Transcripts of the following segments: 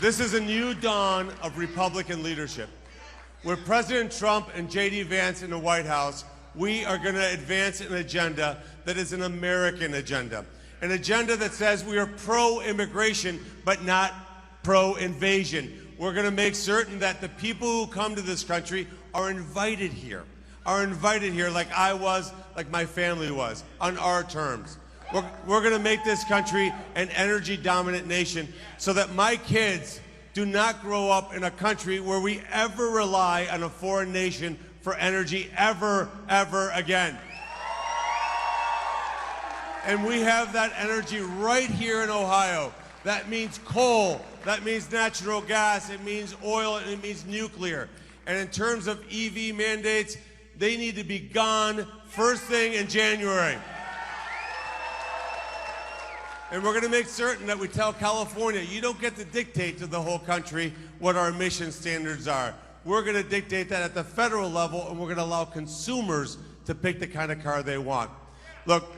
This is a new dawn of Republican leadership. With President Trump and J.D. Vance in the White House, we are going to advance an agenda that is an American agenda. An agenda that says we are pro-immigration, but not pro-invasion. We're going to make certain that the people who come to this country are invited here like I was, like my family was, on our terms. We're going to make this country an energy-dominant nation so that my kids do not grow up in a country where we ever rely on a foreign nation for energy ever again. And we have that energy right here in Ohio. That means coal, that means natural gas, it means oil, and it means nuclear. And in terms of EV mandates, they need to be gone first thing in January. And we're going to make certain that we tell California, you don't get to dictate to the whole country what our emission standards are. We're going to dictate that at the federal level, and we're going to allow consumers to pick the kind of car they want. Look,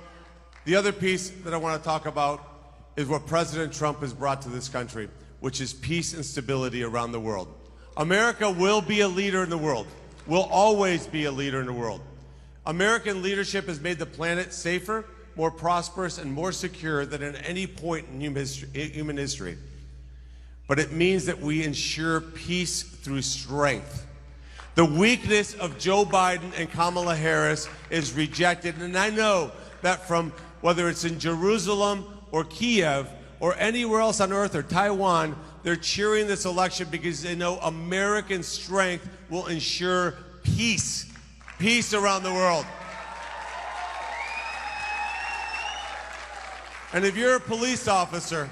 the other piece that I want to talk about is what President Trump has brought to this country, which is peace and stability around the world. America will be a leader in the world, will always be a leader in the world. American leadership has made the planet safer, more prosperous, and more secure than at any point in human history. But it means that we ensure peace through strength. The weakness of Joe Biden and Kamala Harris is rejected, and I know that from whether it's in Jerusalem or Kiev or anywhere else on earth or Taiwan, they're cheering this election because they know American strength will ensure peace around the world. And if you're a police officer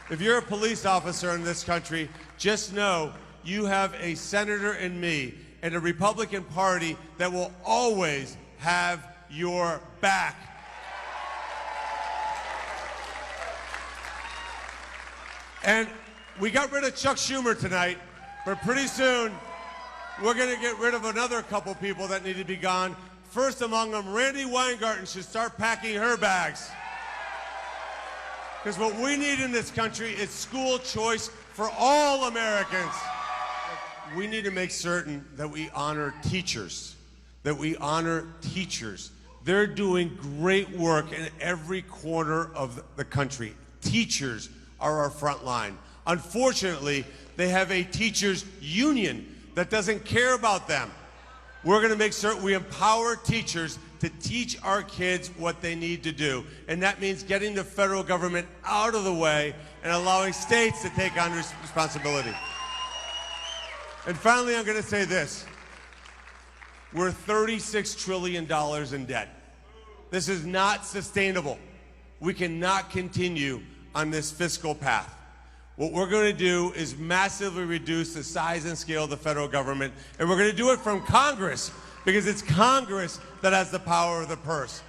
in this country, just know you have a senator in me and a Republican Party that will always have your back. And we got rid of Chuck Schumer tonight, but pretty soon we're going to get rid of another couple people that need to be gone. First among them, Randi Weingarten should start packing her bags. Because what we need in this country is school choice for all Americans. We need to make certain that we honor teachers, They're doing great work in every corner of the country. Teachers are our front line. Unfortunately, they have a teachers union that doesn't care about them. We're going to make certain we empower teachers to teach our kids what they need to do. And that means getting the federal government out of the way and allowing states to take on responsibility. And finally, I'm going to say this. We're $36 trillion in debt. This is not sustainable. We cannot continue on this fiscal path. What we're going to do is massively reduce the size and scale of the federal government, and we're going to do it from Congress, because it's Congress that has the power of the purse.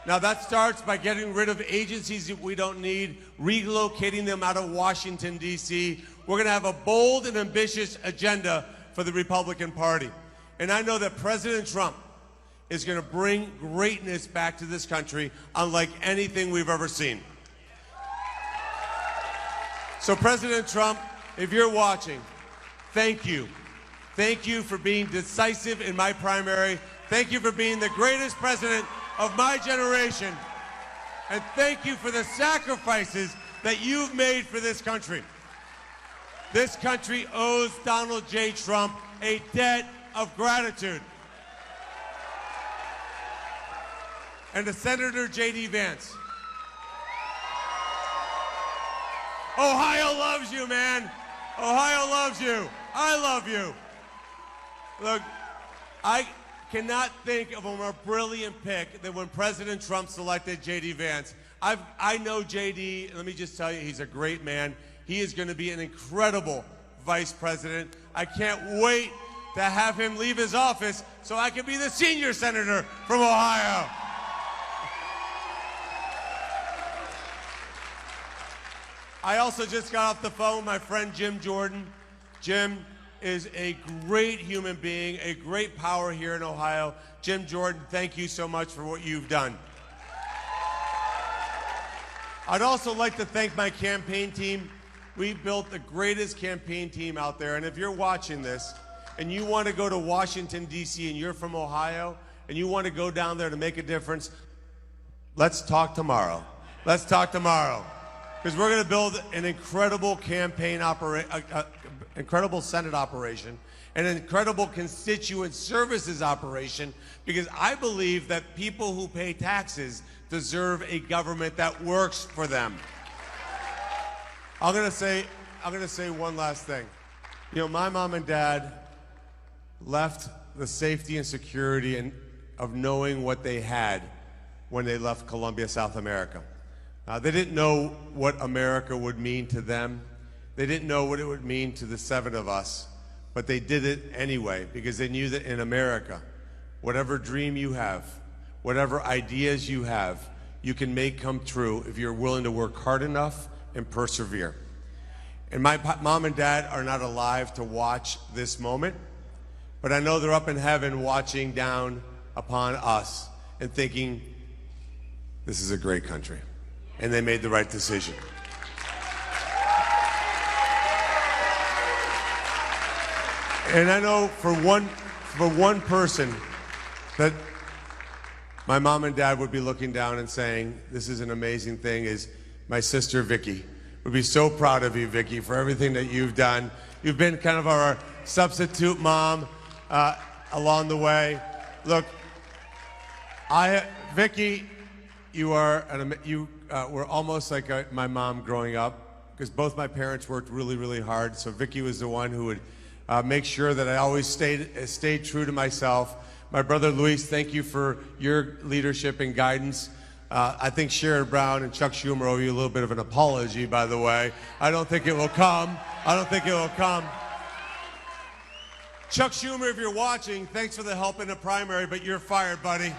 Now, that starts by getting rid of agencies that we don't need, relocating them out of Washington, D.C. We're going to have a bold and ambitious agenda for the Republican Party. And I know that President Trump is going to bring greatness back to this country unlike anything we've ever seen. So, President Trump, if you're watching, thank you. Thank you for being decisive in my primary. Thank you for being the greatest president of my generation. And thank you for the sacrifices that you've made for this country. This country owes Donald J. Trump a debt of gratitude. And to Senator J.D. Vance, Ohio loves you, man. Ohio loves you. I love you. Look, I cannot think of a more brilliant pick than when President Trump selected J.D. Vance. I know J.D., let me just tell you, he's a great man. He is going to be an incredible vice president. I can't wait to have him leave his office so I can be the senior senator from Ohio. I also just got off the phone with my friend Jim Jordan. Jim is a great human being, a great power here in Ohio. Jim Jordan, thank you so much for what you've done. I'd also like to thank my campaign team. We built the greatest campaign team out there. And if you're watching this and you want to go to Washington, D.C., and you're from Ohio, and you want to go down there to make a difference, let's talk tomorrow. Let's talk tomorrow. Because we're going to build an incredible incredible Senate operation, an incredible constituent services operation, because I believe that people who pay taxes deserve a government that works for them. I'm going to say one last thing. You know, my mom and dad left the safety and security of knowing what they had when they left Colombia, South America. They didn't know what America would mean to them. They didn't know what it would mean to the 7 of us, but they did it anyway because they knew that in America, whatever dream you have, whatever ideas you have, you can make come true if you're willing to work hard enough and persevere. And my mom and dad are not alive to watch this moment, but I know they're up in heaven watching down upon us and thinking, this is a great country. And they made the right decision. And I know for one person that my mom and dad would be looking down and saying, this is an amazing thing, is my sister Vicky. We'd be so proud of you, Vicky, for everything that you've done. You've been kind of our substitute mom along the way. Look, Vicky, you were almost like my mom growing up, because both my parents worked really, really hard. So Vicky was the one who would make sure that I always stayed true to myself. My brother Luis, thank you for your leadership and guidance. I think Sharon Brown and Chuck Schumer owe you a little bit of an apology, by the way. I don't think it will come. Chuck Schumer, if you're watching, thanks for the help in the primary, but you're fired, buddy.